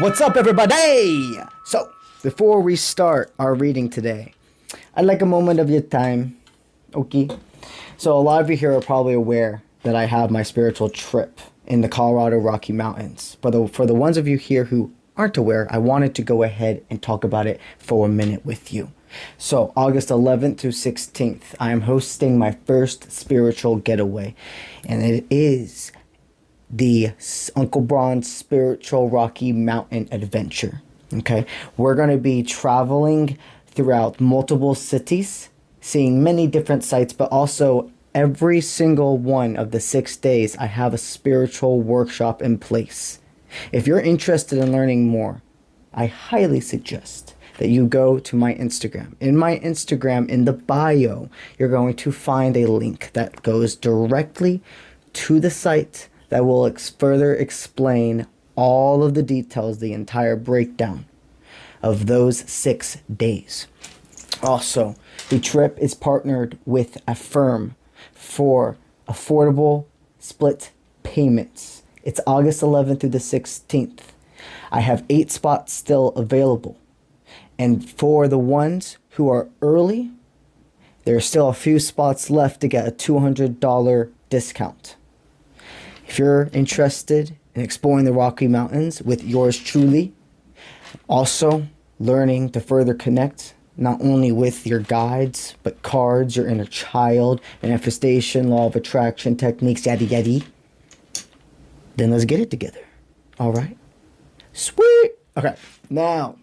What's up, everybody? So, before we start our reading today, I'd like a moment of your time. Okay. So, a lot of you here are probably aware that I have my spiritual trip in the Colorado Rocky Mountains. But for the ones of you here who aren't aware, I wanted to go ahead and talk about it for a minute with you. So, August 11th through 16th, I am hosting my first spiritual getaway, and it is the Uncle Bron's Spiritual Rocky Mountain Adventure. Okay, we're going to be traveling throughout multiple cities, seeing many different sites, but also every single one of the 6 days, I have a spiritual workshop in place. If you're interested in learning more, I highly suggest that you go to my Instagram. In my Instagram, in the bio, you're going to find a link that goes directly to the site that will further explain all of the details, the entire breakdown of those 6 days. Also, the trip is partnered with Affirm for affordable split payments. It's August 11th through the 16th. I have 8 spots still available. And for the ones who are early, there are still a few spots left to get a $200 discount. If you're interested in exploring the Rocky Mountains with yours truly, also learning to further connect not only with your guides, but cards, your inner child, manifestation, law of attraction techniques, yada yada, then let's get it together. All right? Sweet. Okay, now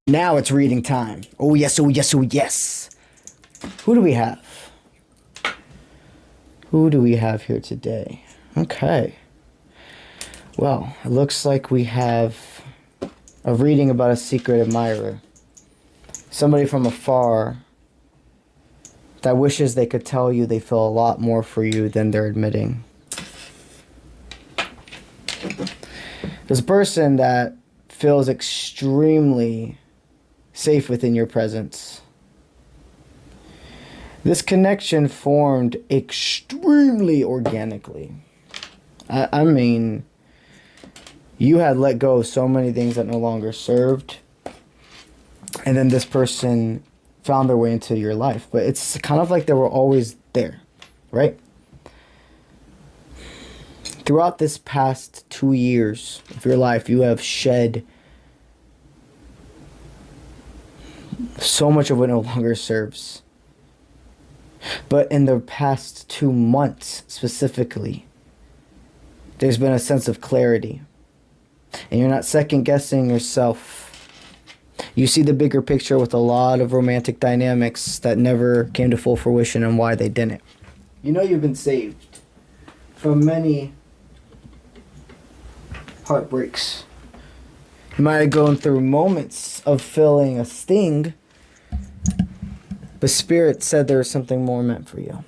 it's reading time. Oh yes, oh yes, oh yes. Who do we have? Who do we have here today? Okay. Well, it looks like we have a reading about a secret admirer. Somebody from afar that wishes they could tell you they feel a lot more for you than they're admitting. There's a person that feels extremely safe within your presence. This connection formed extremely organically. I mean, you had let go of so many things that no longer served, and then this person found their way into your life. But it's kind of like they were always there, right? Throughout this past 2 years of your life, you have shed so much of what no longer serves. But in the past 2 months specifically, there's been a sense of clarity. And you're not second guessing yourself. You see the bigger picture with a lot of romantic dynamics that never came to full fruition and why they didn't. You know you've been saved from many heartbreaks. You might have gone through moments of feeling a sting, but Spirit said there was something more meant for you.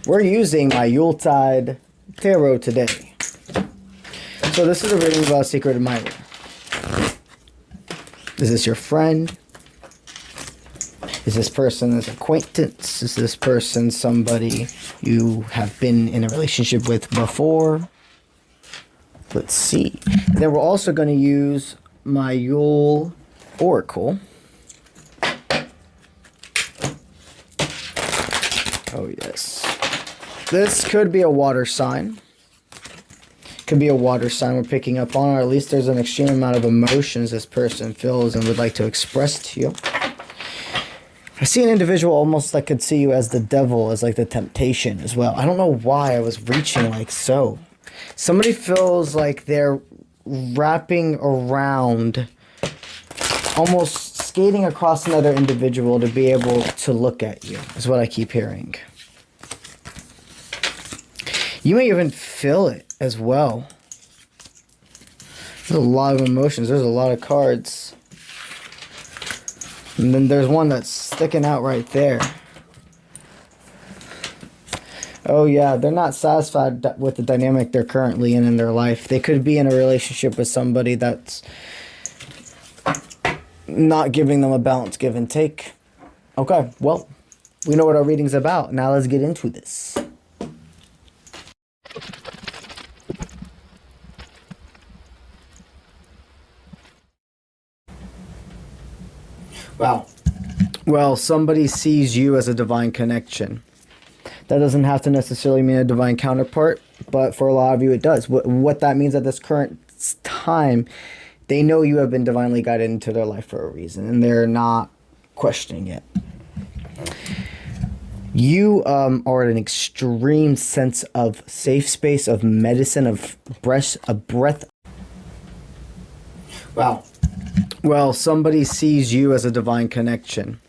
We're using my Yuletide Tarot today. So this is a reading about a secret admirer. Is this your friend? Is this person an acquaintance? Is this person somebody you have been in a relationship with before? Let's see. And then we're also going to use my Yule Oracle. Oh yes. This could be a water sign. Could be a water sign we're picking up on, or at least there's an extreme amount of emotions this person feels and would like to express to you. I see an individual almost that could see you as the devil, as like the temptation as well. I don't know why I was reaching like so. Somebody feels like they're wrapping around, almost skating across another individual to be able to look at you, is what I keep hearing. You may even feel it as well. There's a lot of emotions. There's a lot of cards. And then there's one that's sticking out right there. Oh yeah, they're not satisfied with the dynamic they're currently in their life. They could be in a relationship with somebody that's not giving them a balanced give and take. Okay, well, we know what our reading's about. Now let's get into this. Wow. Well, somebody sees you as a divine connection. That doesn't have to necessarily mean a divine counterpart, but for a lot of you it does. What that means at this current time, they know you have been divinely guided into their life for a reason, and they're not questioning it. You are at an extreme sense of safe space, of medicine, of breath. Wow. Well, somebody sees you as a divine connection.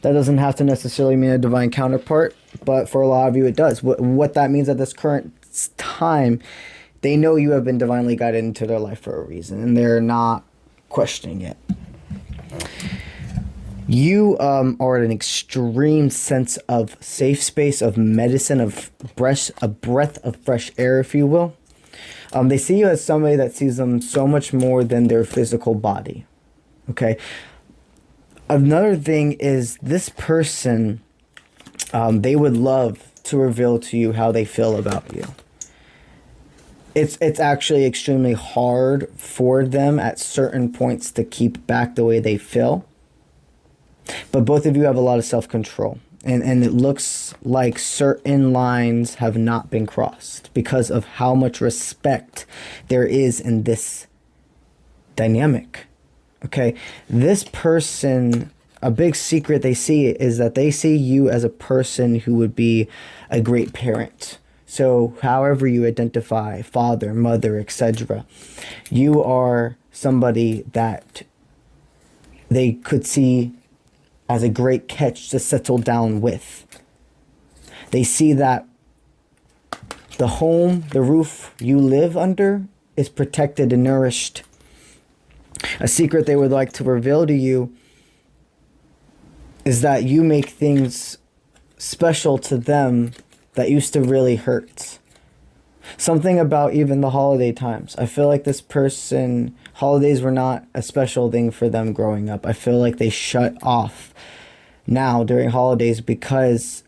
That doesn't have to necessarily mean a divine counterpart, but for a lot of you it does. What that means at this current time, they know you have been divinely guided into their life for a reason, and they're not questioning it. You are at an extreme sense of safe space, of medicine, of a breath of fresh air, if you will. They see you as somebody that sees them so much more than their physical body. Okay. Another thing is this person, they would love to reveal to you how they feel about you. It's actually extremely hard for them at certain points to keep back the way they feel. But both of you have a lot of self-control. And it looks like certain lines have not been crossed because of how much respect there is in this dynamic. Okay, this person, a big secret they see is that they see you as a person who would be a great parent. So however you identify, father, mother, etc., you are somebody that they could see as a great catch to settle down with. They see that the home, the roof you live under is protected and nourished. A secret they would like to reveal to you is that you make things special to them that used to really hurt. Something about even the holiday times. I feel like this person, holidays were not a special thing for them growing up. I feel like they shut off now during holidays because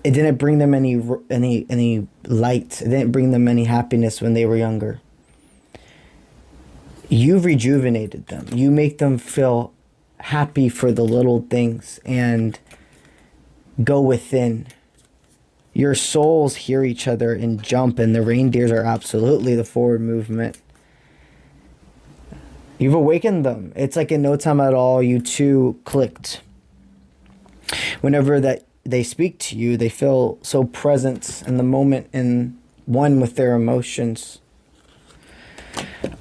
it didn't bring them any light. It didn't bring them any happiness when they were younger. You've rejuvenated them. You make them feel happy for the little things and go within. Your souls hear each other and jump, and the reindeers are absolutely the forward movement. You've awakened them. It's like in no time at all, you two clicked. Whenever that they speak to you, they feel so present in the moment and one with their emotions.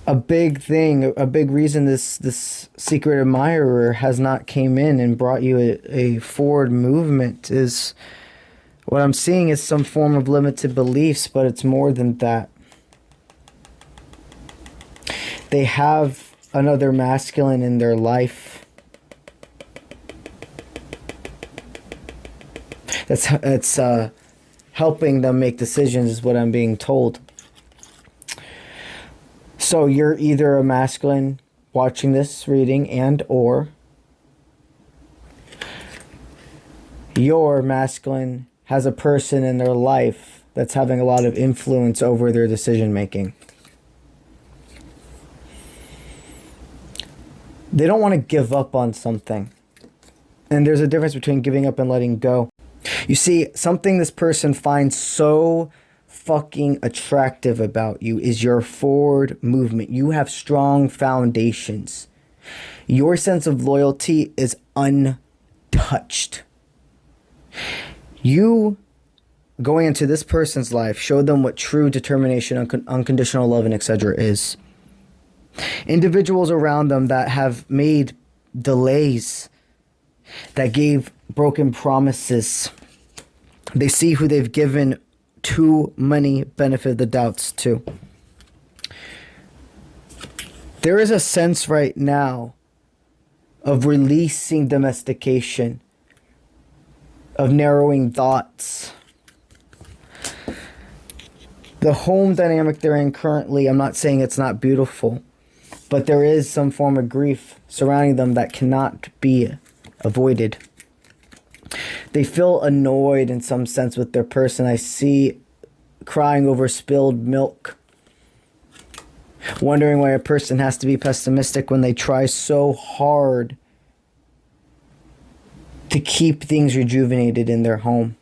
A big thing, a big reason this secret admirer has not came in and brought you a forward movement is what I'm seeing is some form of limited beliefs, but it's more than that. They have another masculine in their life. It's helping them make decisions is what I'm being told. So you're either a masculine watching this reading and or your masculine has a person in their life that's having a lot of influence over their decision making. They don't want to give up on something. And there's a difference between giving up and letting go. You see, something this person finds so fucking attractive about you is your forward movement. You have strong foundations. Your sense of loyalty is untouched. You going into this person's life show them what true determination, unconditional love, and etc. is. Individuals around them that have made delays, that gave broken promises, they see who they've given too many benefit of the doubts to. There is a sense right now of releasing domestication, of narrowing thoughts. The home dynamic they're in currently, I'm not saying it's not beautiful, but there is some form of grief surrounding them that cannot be avoided. They feel annoyed in some sense with their person. I see crying over spilled milk. Wondering why a person has to be pessimistic when they try so hard to keep things rejuvenated in their home.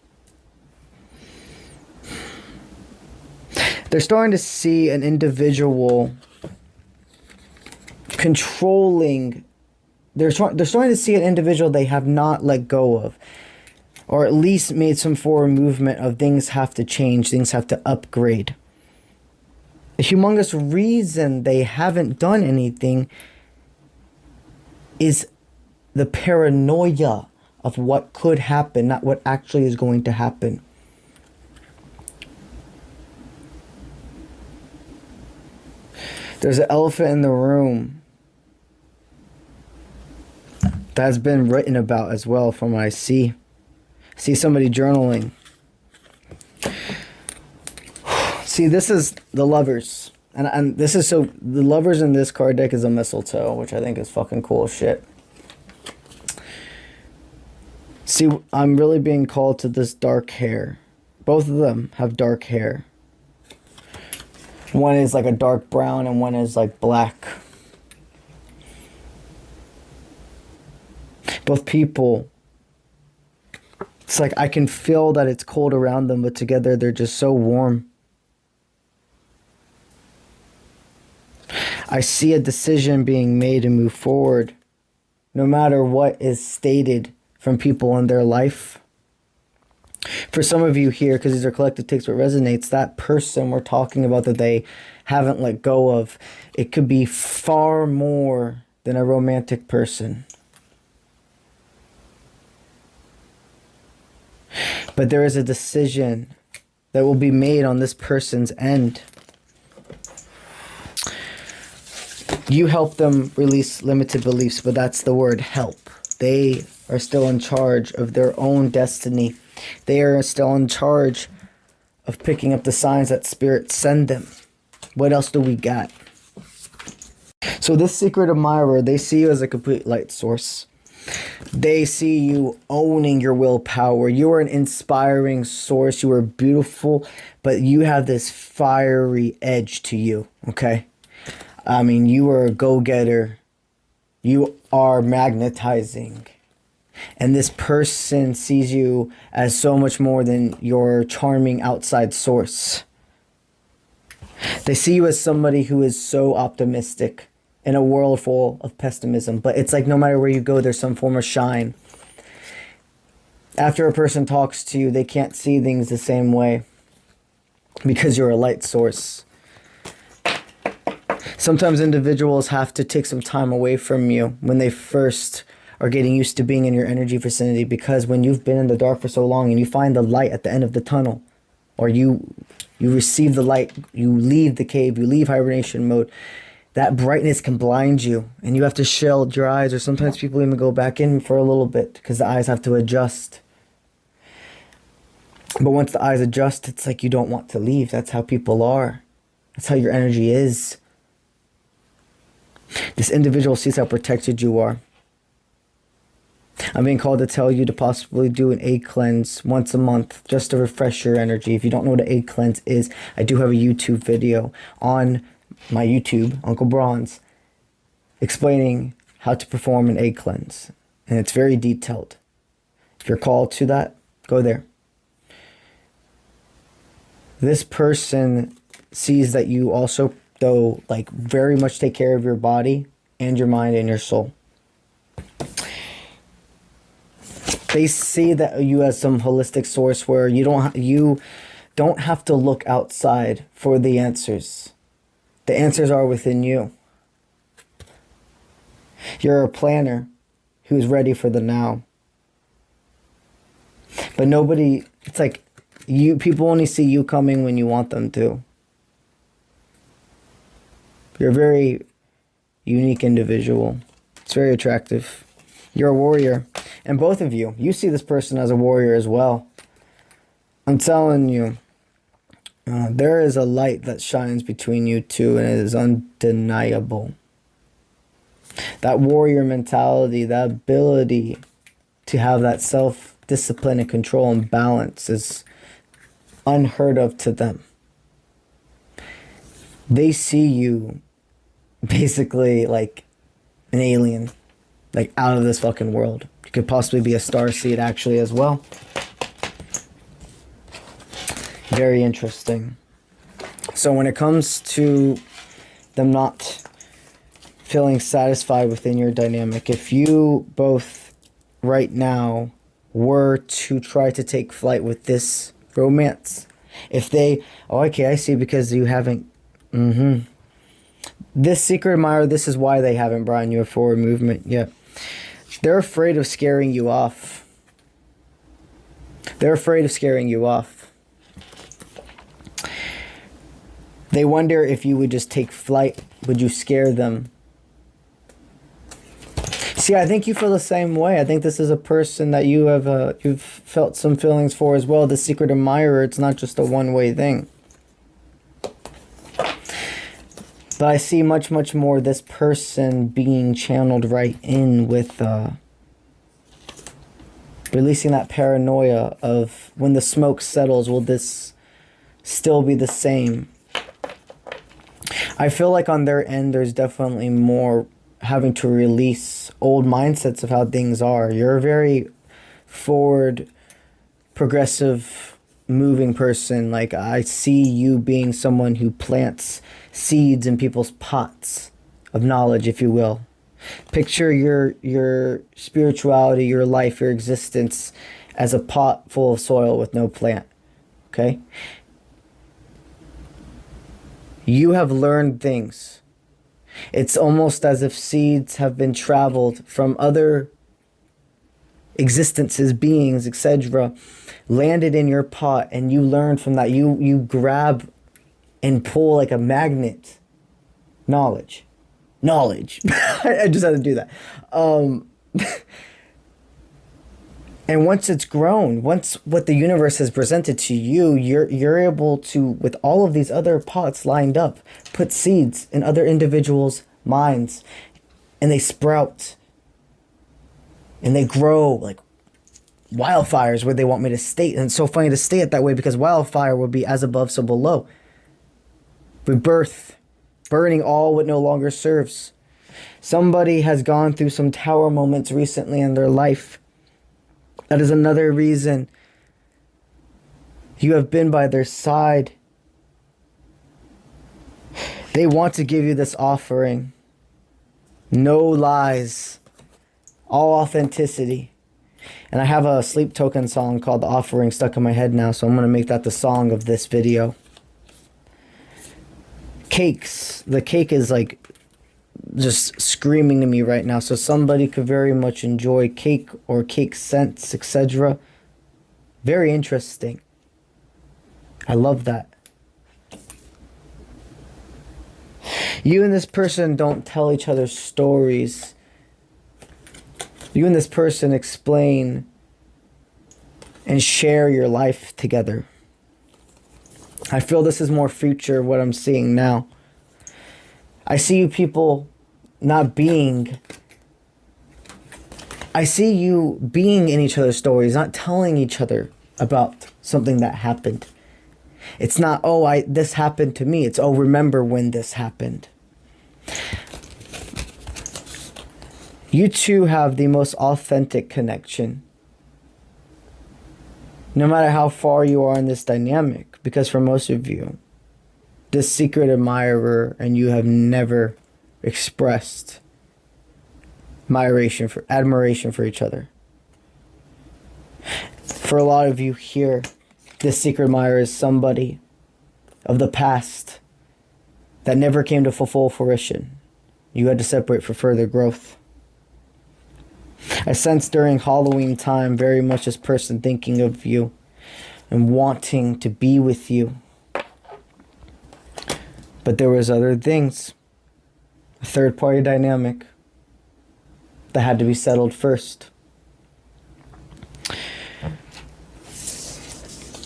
They're starting to see an individual controlling. They're starting to see an individual they have not let go of, or at least made some forward movement of things have to change, things have to upgrade. The humongous reason they haven't done anything is the paranoia of what could happen, not what actually is going to happen. There's an elephant in the room that's been written about as well from what I see. I see somebody journaling. See, this is the Lovers. And this is so... The Lovers in this card deck is a mistletoe, which I think is fucking cool as shit. See, I'm really being called to this dark hair. Both of them have dark hair. One is like a dark brown and one is like black. Both people, it's like I can feel that it's cold around them, but together they're just so warm. I see a decision being made to move forward, no matter what is stated from people in their life. For some of you here, because these are collective takes what resonates, that person we're talking about that they haven't let go of, it could be far more than a romantic person. But there is a decision that will be made on this person's end. You help them release limited beliefs, but that's the word help. They are still in charge of their own destiny. They are still in charge of picking up the signs that Spirit send them. What else do we got? So this secret admirer, they see you as a complete light source. They see you owning your willpower. You are an inspiring source. You are beautiful, but you have this fiery edge to you, okay? I mean, you are a go-getter. You are magnetizing. And this person sees you as so much more than your charming outside source. They see you as somebody who is so optimistic in a world full of pessimism. But it's like no matter where you go, there's some form of shine. After a person talks to you, they can't see things the same way because you're a light source. Sometimes individuals have to take some time away from you when they first are getting used to being in your energy vicinity, because when you've been in the dark for so long and you find the light at the end of the tunnel, or you receive the light, you leave the cave, you leave hibernation mode, that brightness can blind you and you have to shield your eyes, or sometimes people even go back in for a little bit because the eyes have to adjust. But once the eyes adjust, it's like you don't want to leave. That's how people are. That's how your energy is. This individual sees how protected you are. I'm being called to tell you to possibly do an egg cleanse once a month just to refresh your energy. If you don't know what an egg cleanse is, I do have a YouTube video on my YouTube, Uncle Bronze, explaining how to perform an egg cleanse. And it's very detailed. If you're called to that, go there. This person sees that you also, though, like very much take care of your body and your mind and your soul. They see that you as some holistic source where you don't have to look outside for the answers. The answers are within you. You're a planner who's ready for the now. But nobody, it's like people only see you coming when you want them to. You're a very unique individual. It's very attractive. You're a warrior. And both of you, you see this person as a warrior as well. I'm telling you, there is a light that shines between you two, and it is undeniable. That warrior mentality, that ability to have that self-discipline and control and balance is unheard of to them. They see you basically like an alien, like out of this fucking world. You could possibly be a star seed actually as well. Very interesting. So when it comes to them not feeling satisfied within your dynamic, if you both right now were to try to take flight with this romance, if they, oh, okay, I see, because you haven't, this secret admirer, this is why they haven't brought you a forward movement yet. They're afraid of scaring you off. They're afraid of scaring you off. They wonder if you would just take flight, would you scare them? See, I think you feel the same way. I think this is a person that you have you've felt some feelings for as well. The secret admirer, it's not just a one-way thing. But I see much, much more this person being channeled right in with releasing that paranoia of, when the smoke settles, will this still be the same? I feel like on their end, there's definitely more having to release old mindsets of how things are. You're a very forward, progressive, moving person. Like, I see you being someone who plants seeds in people's pots of knowledge, if you will. Picture your spirituality, your life, your existence as a pot full of soil with no plant. Okay? You have learned things. It's almost as if seeds have been traveled from other existences, beings, etc., landed in your pot, and you learn from that. You grab and pull like a magnet knowledge. I just had to do that. And once it's grown, once what the universe has presented to you, you're able to, with all of these other pots lined up, put seeds in other individuals' minds, and they sprout and they grow like wildfires where they want me to state. And it's so funny to say it that way, because wildfire would be as above, so below. Rebirth, burning all what no longer serves. Somebody has gone through some tower moments recently in their life. That is another reason you have been by their side. They want to give you this offering. No lies. All authenticity. And I have a Sleep Token song called The Offering stuck in my head now, so I'm going to make that the song of this video. Cakes. The cake is like just screaming to me right now. So somebody could very much enjoy cake or cake scents, etc. Very interesting. I love that. You and this person don't tell each other stories. You and this person explain and share your life together. I feel this is more future of what I'm seeing now. I see you people not being... I see you being in each other's stories, not telling each other about something that happened. It's not, oh, this happened to me. It's, oh, remember when this happened. You two have the most authentic connection. No matter how far you are in this dynamic, because for most of you, this secret admirer and you have never expressed admiration for each other. For a lot of you here, this secret admirer is somebody of the past that never came to full fruition. You had to separate for further growth. I sense during Halloween time very much this person thinking of you and wanting to be with you. But there was other things. A third party dynamic that had to be settled first.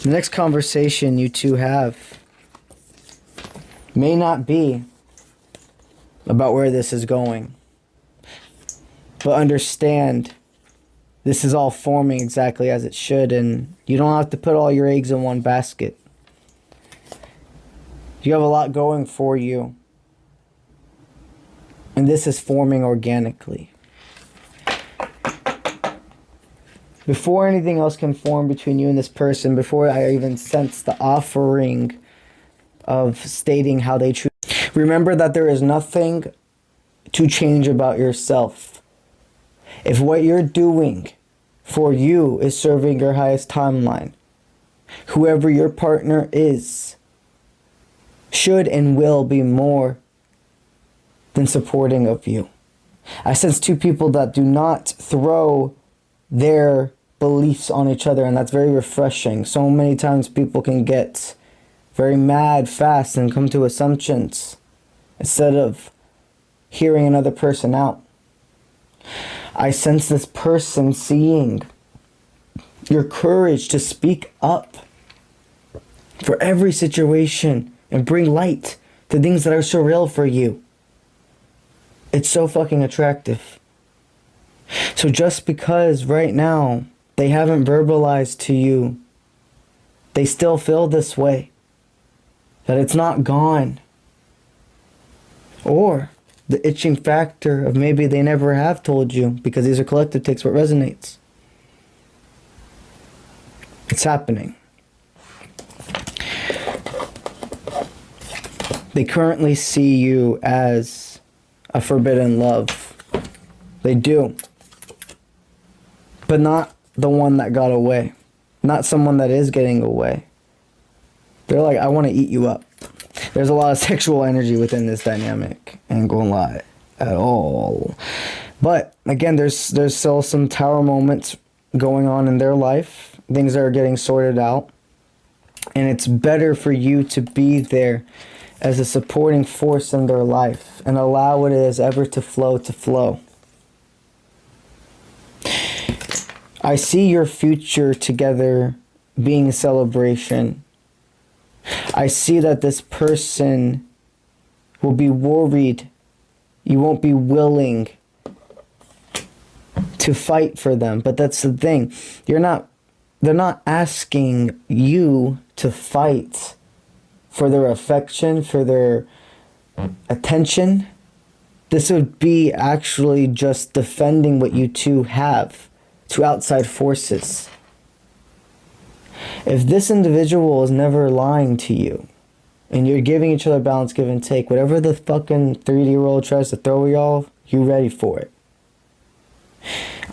The next conversation you two have may not be about where this is going. But understand, this is all forming exactly as it should, and you don't have to put all your eggs in one basket. You have a lot going for you, and this is forming organically. Before anything else can form between you and this person, before I even sense the offering of stating how they choose, remember that there is nothing to change about yourself. If what you're doing for you is serving your highest timeline, whoever your partner is should and will be more than supporting of you. I sense two people that do not throw their beliefs on each other, and that's very refreshing. So many times people can get very mad fast and come to assumptions instead of hearing another person out. I sense this person seeing your courage to speak up for every situation and bring light to things that are surreal for you. It's so fucking attractive. So just because right now they haven't verbalized to you, they still feel this way, that it's not gone, or the itching factor of maybe they never have told you, because these are collective takes what resonates. It's happening. They currently see you as a forbidden love. They do. But not the one that got away. Not someone that is getting away. They're like, I want to eat you up. There's a lot of sexual energy within this dynamic. I ain't gonna lie at all. But again, there's still some tower moments going on in their life. Things are getting sorted out. And it's better for you to be there as a supporting force in their life and allow what it is ever to flow. I see your future together being a celebration. I see that this person will be worried. You won't be willing to fight for them. But that's the thing. They're not asking you to fight for their affection, for their attention. This would be actually just defending what you two have to outside forces. If this individual is never lying to you, and you're giving each other balance, give and take, whatever the fucking 3D-year-old tries to throw y'all, you ready for it.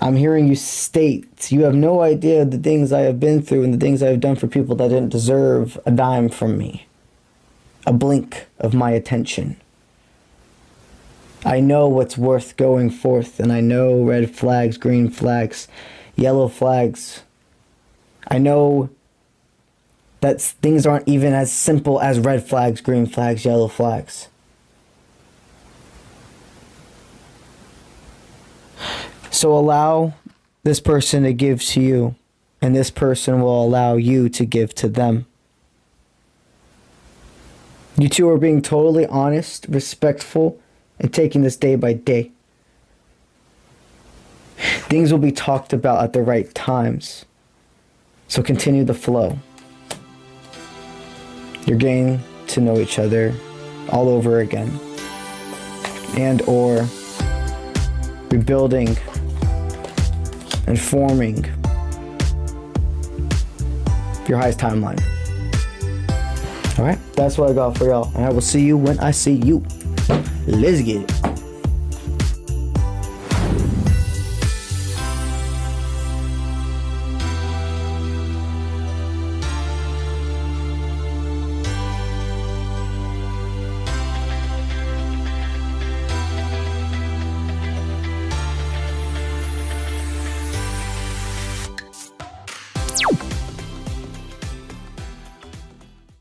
I'm hearing you state, you have no idea the things I have been through and the things I have done for people that didn't deserve a dime from me. A blink of my attention. I know what's worth going forth, and I know red flags, green flags, yellow flags. I know that things aren't even as simple as red flags, green flags, yellow flags. So allow this person to give to you, and this person will allow you to give to them. You two are being totally honest, respectful, and taking this day by day. Things will be talked about at the right times. So continue the flow. You're getting to know each other all over again. And or rebuilding and forming your highest timeline. Alright, that's what I got for y'all. And I will see you when I see you. Let's get it.